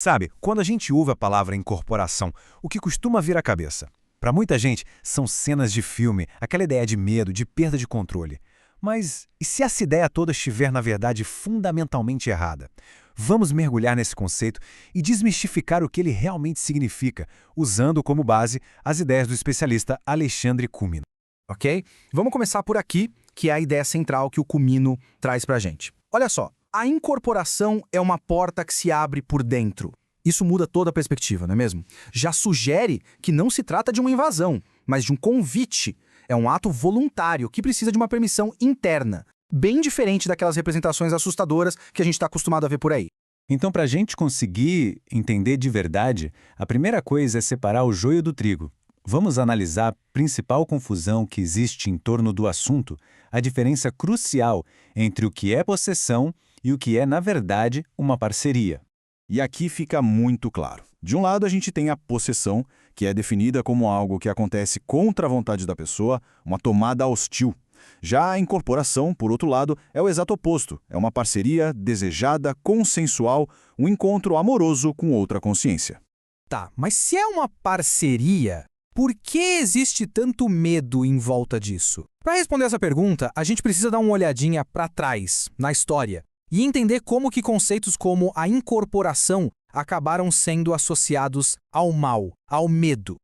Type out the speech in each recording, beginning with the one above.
Sabe, quando a gente ouve a palavra incorporação, o que costuma vir à cabeça? Para muita gente, são cenas de filme, aquela ideia de medo, de perda de controle. Mas e se essa ideia toda estiver, na verdade, fundamentalmente errada? Vamos mergulhar nesse conceito e desmistificar o que ele realmente significa, usando como base as ideias do especialista Alexandre Cumino. Ok? Vamos começar por aqui, que é a ideia central que o Cumino traz pra gente. Olha só, a incorporação é uma porta que se abre por dentro. Isso muda toda a perspectiva, não é mesmo? Já sugere que não se trata de uma invasão, mas de um convite. É um ato voluntário que precisa de uma permissão interna, bem diferente daquelas representações assustadoras que a gente está acostumado a ver por aí. Então, para a gente conseguir entender de verdade, a primeira coisa é separar o joio do trigo. Vamos analisar a principal confusão que existe em torno do assunto, a diferença crucial entre o que é possessão e o que é, na verdade, uma parceria. E aqui fica muito claro. De um lado, a gente tem a possessão, que é definida como algo que acontece contra a vontade da pessoa, uma tomada hostil. Já a incorporação, por outro lado, é o exato oposto. É uma parceria desejada, consensual, um encontro amoroso com outra consciência. Tá, mas se é uma parceria, por que existe tanto medo em volta disso? Para responder essa pergunta, a gente precisa dar uma olhadinha para trás, na história, e entender como que conceitos como a incorporação acabaram sendo associados ao mal, ao medo.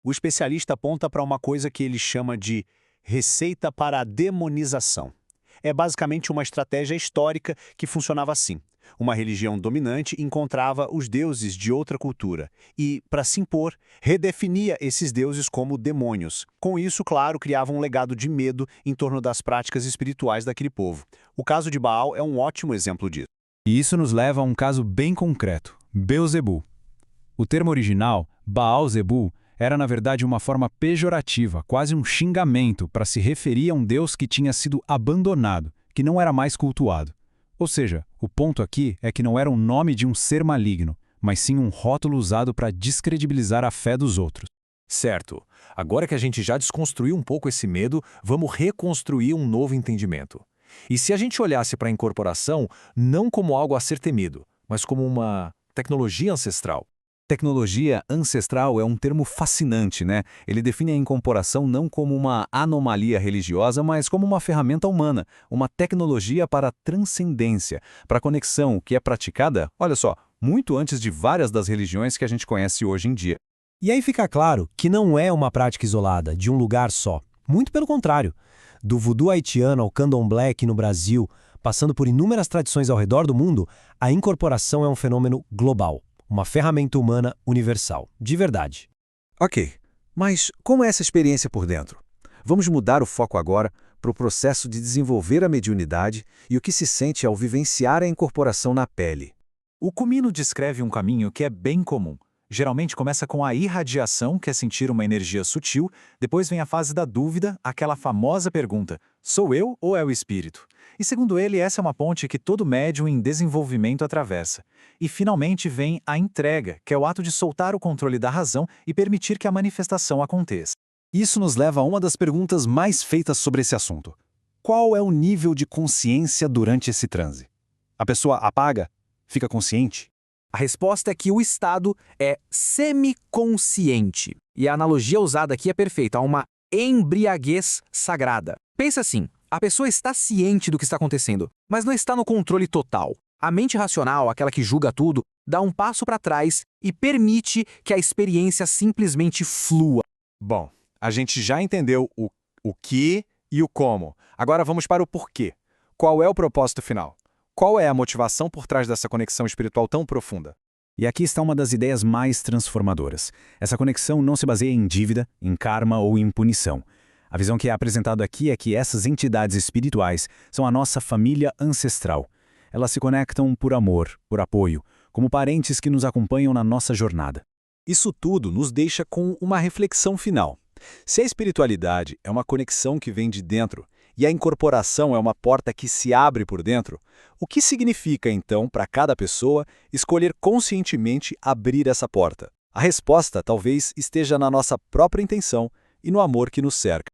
O especialista aponta para uma coisa que ele chama de receita para a demonização. É basicamente uma estratégia histórica que funcionava assim. Uma religião dominante encontrava os deuses de outra cultura e, para se impor, redefinia esses deuses como demônios. Com isso, claro, criava um legado de medo em torno das práticas espirituais daquele povo. O caso de Baal é um ótimo exemplo disso. E isso nos leva a um caso bem concreto, Beelzebul. O termo original, Baal-Zebul, era na verdade uma forma pejorativa, quase um xingamento para se referir a um deus que tinha sido abandonado, que não era mais cultuado. Ou seja, o ponto aqui é que não era um nome de um ser maligno, mas sim um rótulo usado para descredibilizar a fé dos outros. Certo. Agora que a gente já desconstruiu um pouco esse medo, vamos reconstruir um novo entendimento. E se a gente olhasse para a incorporação não como algo a ser temido, mas como uma tecnologia ancestral? Tecnologia ancestral é um termo fascinante, né? Ele define a incorporação não como uma anomalia religiosa, mas como uma ferramenta humana, uma tecnologia para a transcendência, para a conexão que é praticada, olha só, muito antes de várias das religiões que a gente conhece hoje em dia. E aí fica claro que não é uma prática isolada, de um lugar só. Muito pelo contrário. Do voodoo haitiano ao candomblé aqui no Brasil, passando por inúmeras tradições ao redor do mundo, a incorporação é um fenômeno global. Uma ferramenta humana universal, de verdade. Ok, mas como é essa experiência por dentro? Vamos mudar o foco agora para o processo de desenvolver a mediunidade e o que se sente ao vivenciar a incorporação na pele. O Cumino descreve um caminho que é bem comum. Geralmente começa com a irradiação, que é sentir uma energia sutil, depois vem a fase da dúvida, aquela famosa pergunta, sou eu ou é o espírito? E segundo ele, essa é uma ponte que todo médium em desenvolvimento atravessa. E finalmente vem a entrega, que é o ato de soltar o controle da razão e permitir que a manifestação aconteça. Isso nos leva a uma das perguntas mais feitas sobre esse assunto. Qual é o nível de consciência durante esse transe? A pessoa apaga? Fica consciente? A resposta é que o estado é semiconsciente. E a analogia usada aqui é perfeita, há uma embriaguez sagrada. Pensa assim, a pessoa está ciente do que está acontecendo, mas não está no controle total. A mente racional, aquela que julga tudo, dá um passo para trás e permite que a experiência simplesmente flua. Bom, a gente já entendeu o que e o como. Agora vamos para o porquê. Qual é o propósito final? Qual é a motivação por trás dessa conexão espiritual tão profunda? E aqui está uma das ideias mais transformadoras. Essa conexão não se baseia em dívida, em karma ou em punição. A visão que é apresentada aqui é que essas entidades espirituais são a nossa família ancestral. Elas se conectam por amor, por apoio, como parentes que nos acompanham na nossa jornada. Isso tudo nos deixa com uma reflexão final. Se a espiritualidade é uma conexão que vem de dentro e a incorporação é uma porta que se abre por dentro, o que significa, então, para cada pessoa escolher conscientemente abrir essa porta? A resposta talvez esteja na nossa própria intenção e no amor que nos cerca.